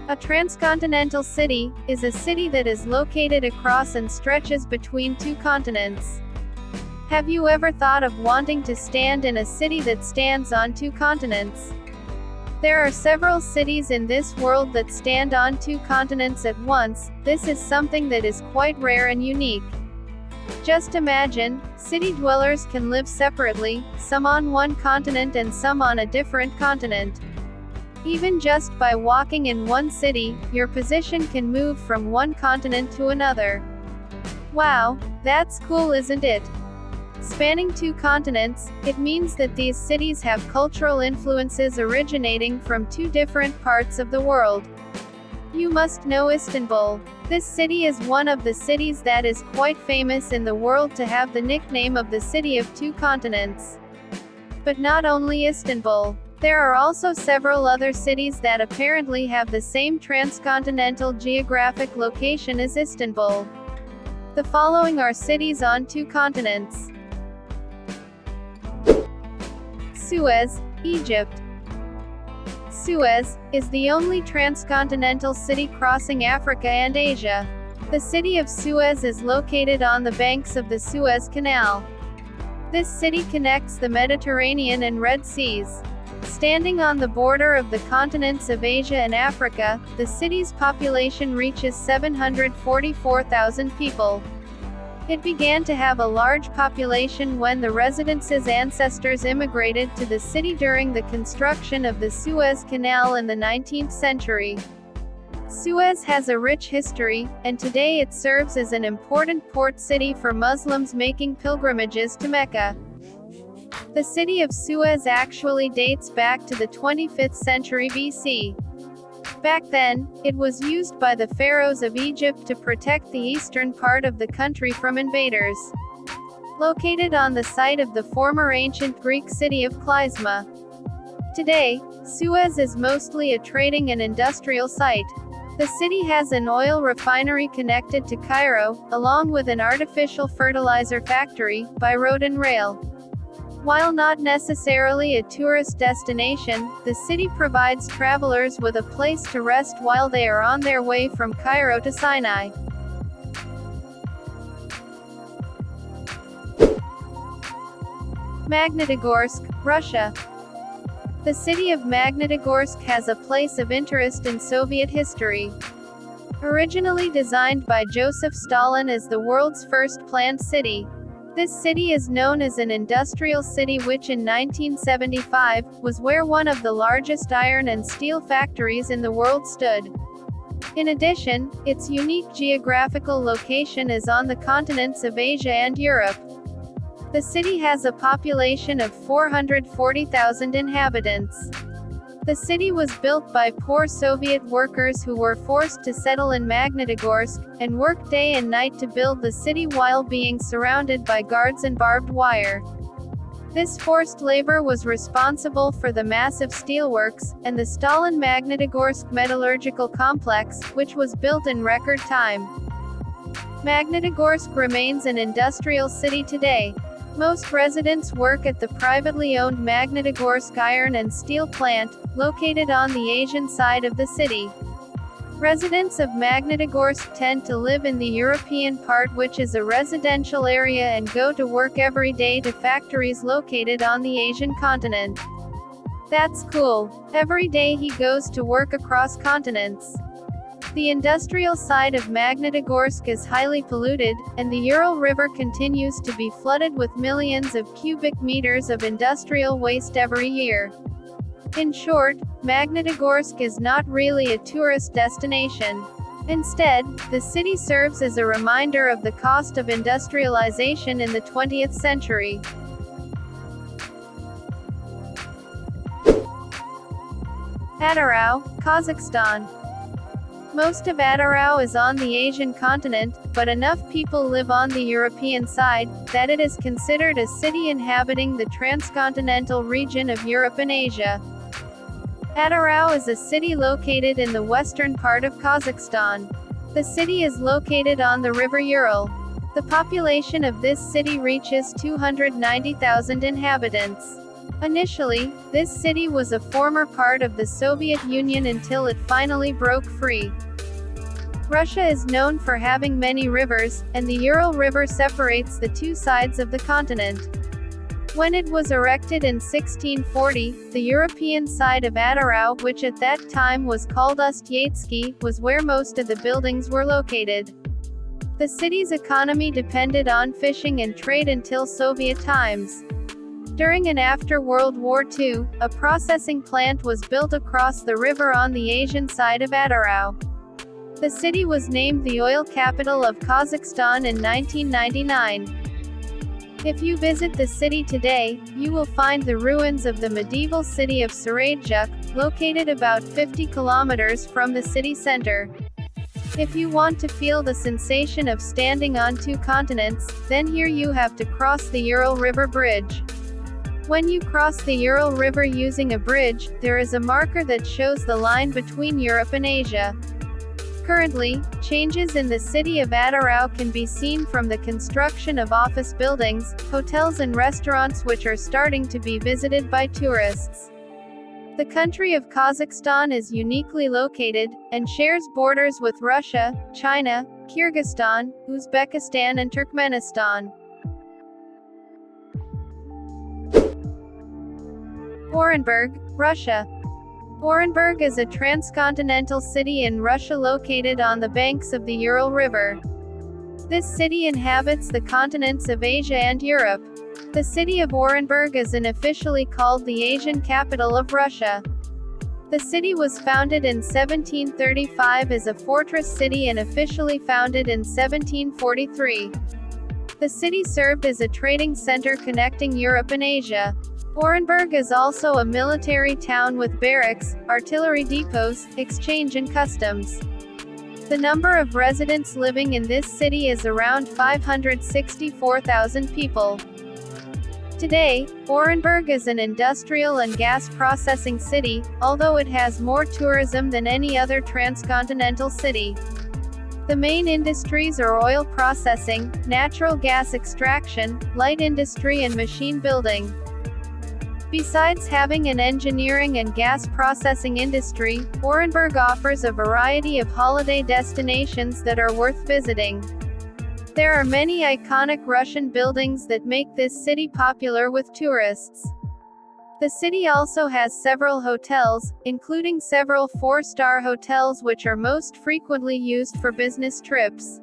A transcontinental city is a city that is located across and stretches between two continents. Have you ever thought of wanting to stand in a city that stands on two continents? There are several cities in this world that stand on two continents at once. This is something that is quite rare and unique. Just imagine, city dwellers can live separately, some on one continent and some on a different continent. Even just by walking in one city, your position can move from one continent to another. Wow, that's cool, isn't it? Spanning two continents, it means that these cities have cultural influences originating from two different parts of the world. You must know Istanbul. This city is one of the cities that is quite famous in the world to have the nickname of the city of two continents. But not only Istanbul. There are also several other cities that apparently have the same transcontinental geographic location as Istanbul. The following are cities on two continents. Suez, Egypt. Suez is the only transcontinental city crossing Africa and Asia. The city of Suez is located on the banks of the Suez Canal. This city connects the Mediterranean and Red Seas. Standing on the border of the continents of Asia and Africa, the city's population reaches 744,000 people. It began to have a large population when the residents' ancestors immigrated to the city during the construction of the Suez Canal in the 19th century. Suez has a rich history, and today it serves as an important port city for Muslims making pilgrimages to Mecca. The city of Suez actually dates back to the 25th century BC. Back then, it was used by the pharaohs of Egypt to protect the eastern part of the country from invaders. Located on the site of the former ancient Greek city of Clysma. Today, Suez is mostly a trading and industrial site. The city has an oil refinery connected to Cairo, along with an artificial fertilizer factory, by road and rail. While not necessarily a tourist destination, the city provides travelers with a place to rest while they are on their way from Cairo to Sinai. Magnitogorsk, Russia. The city of Magnitogorsk has a place of interest in Soviet history. Originally designed by Joseph Stalin as the world's first planned city. This city is known as an industrial city, which in 1975, was where one of the largest iron and steel factories in the world stood. In addition, its unique geographical location is on the continents of Asia and Europe. The city has a population of 440,000 inhabitants. The city was built by poor Soviet workers who were forced to settle in Magnitogorsk, and worked day and night to build the city while being surrounded by guards and barbed wire. This forced labor was responsible for the massive steelworks, and the Stalin Magnitogorsk metallurgical complex, which was built in record time. Magnitogorsk remains an industrial city today. Most residents work at the privately owned Magnitogorsk iron and steel plant, located on the Asian side of the city. Residents of Magnitogorsk tend to live in the European part, which is a residential area, and go to work every day to factories located on the Asian continent. That's cool. Every day he goes to work across continents. The industrial side of Magnitogorsk is highly polluted, and the Ural River continues to be flooded with millions of cubic meters of industrial waste every year. In short, Magnitogorsk is not really a tourist destination. Instead, the city serves as a reminder of the cost of industrialization in the 20th century. Atyrau, Kazakhstan. Most of Atyrau is on the Asian continent, but enough people live on the European side, that it is considered a city inhabiting the transcontinental region of Europe and Asia. Atyrau is a city located in the western part of Kazakhstan. The city is located on the river Ural. The population of this city reaches 290,000 inhabitants. Initially, this city was a former part of the Soviet Union until it finally broke free. Russia is known for having many rivers, and the Ural River separates the two sides of the continent. When it was erected in 1640, the European side of Atyrau, which at that time was called Ust-Yatsky, was where most of the buildings were located. The city's economy depended on fishing and trade until Soviet times. During and after World War II, a processing plant was built across the river on the Asian side of Atyrau. The city was named the oil capital of Kazakhstan in 1999. If you visit the city today, you will find the ruins of the medieval city of Sarajevo, located about 50 kilometers from the city center. If you want to feel the sensation of standing on two continents, then here you have to cross the Ural River Bridge. When you cross the Ural River using a bridge, there is a marker that shows the line between Europe and Asia. Currently, changes in the city of Atyrau can be seen from the construction of office buildings, hotels and restaurants which are starting to be visited by tourists. The country of Kazakhstan is uniquely located, and shares borders with Russia, China, Kyrgyzstan, Uzbekistan and Turkmenistan. Orenburg, Russia. Orenburg is a transcontinental city in Russia located on the banks of the Ural River. This city inhabits the continents of Asia and Europe. The city of Orenburg is unofficially called the Asian capital of Russia. The city was founded in 1735 as a fortress city and officially founded in 1743. The city served as a trading center connecting Europe and Asia. Orenburg is also a military town with barracks, artillery depots, exchange and customs. The number of residents living in this city is around 564,000 people. Today, Orenburg is an industrial and gas processing city, although it has more tourism than any other transcontinental city. The main industries are oil processing, natural gas extraction, light industry and machine building. Besides having an engineering and gas processing industry, Orenburg offers a variety of holiday destinations that are worth visiting. There are many iconic Russian buildings that make this city popular with tourists. The city also has several hotels, including several four-star hotels which are most frequently used for business trips.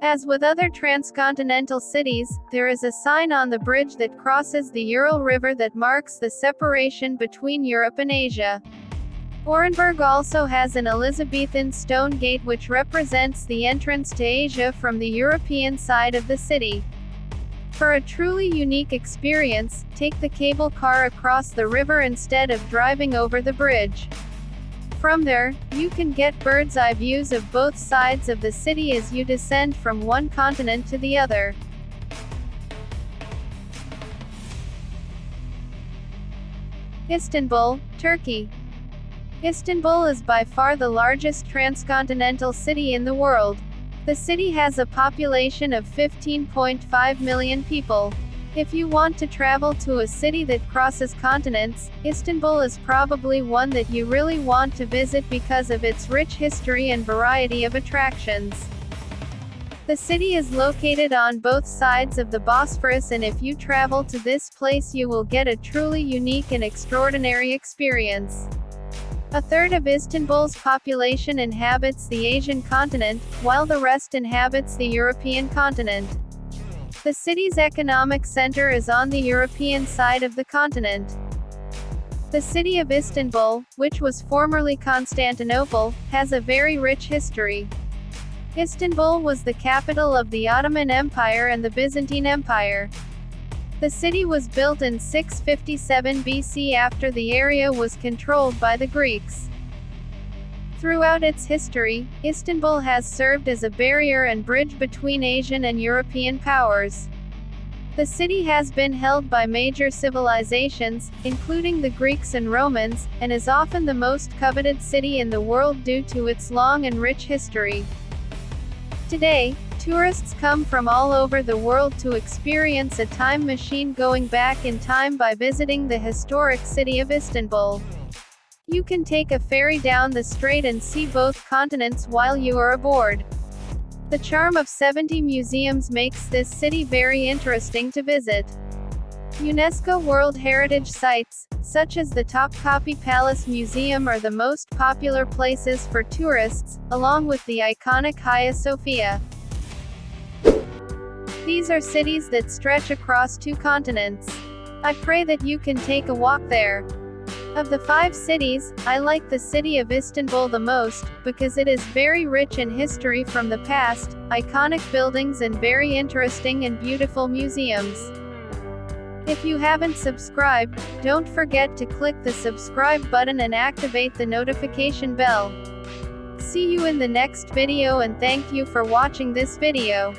As with other transcontinental cities, there is a sign on the bridge that crosses the Ural River that marks the separation between Europe and Asia. Orenburg also has an Elizabethan stone gate which represents the entrance to Asia from the European side of the city. For a truly unique experience, take the cable car across the river instead of driving over the bridge. From there, you can get bird's-eye views of both sides of the city as you descend from one continent to the other. Istanbul, Turkey. Istanbul is by far the largest transcontinental city in the world. The city has a population of 15.5 million people. If you want to travel to a city that crosses continents, Istanbul is probably one that you really want to visit because of its rich history and variety of attractions. The city is located on both sides of the Bosphorus, and if you travel to this place you will get a truly unique and extraordinary experience. A third of Istanbul's population inhabits the Asian continent, while the rest inhabits the European continent. The city's economic center is on the European side of the continent. The city of Istanbul, which was formerly Constantinople, has a very rich history. Istanbul was the capital of the Ottoman Empire and the Byzantine Empire. The city was built in 657 BC after the area was controlled by the Greeks. Throughout its history, Istanbul has served as a barrier and bridge between Asian and European powers. The city has been held by major civilizations, including the Greeks and Romans, and is often the most coveted city in the world due to its long and rich history. Today, tourists come from all over the world to experience a time machine going back in time by visiting the historic city of Istanbul. You can take a ferry down the strait and see both continents while you are aboard. The charm of 70 museums makes this city very interesting to visit. UNESCO World Heritage Sites, such as the Topkapi Palace Museum, are the most popular places for tourists, along with the iconic Hagia Sophia. These are cities that stretch across 2 continents. I pray that you can take a walk there. Of the 5 cities, I like the city of Istanbul the most, because it is very rich in history from the past, iconic buildings and very interesting and beautiful museums. If you haven't subscribed, don't forget to click the subscribe button and activate the notification bell. See you in the next video and thank you for watching this video.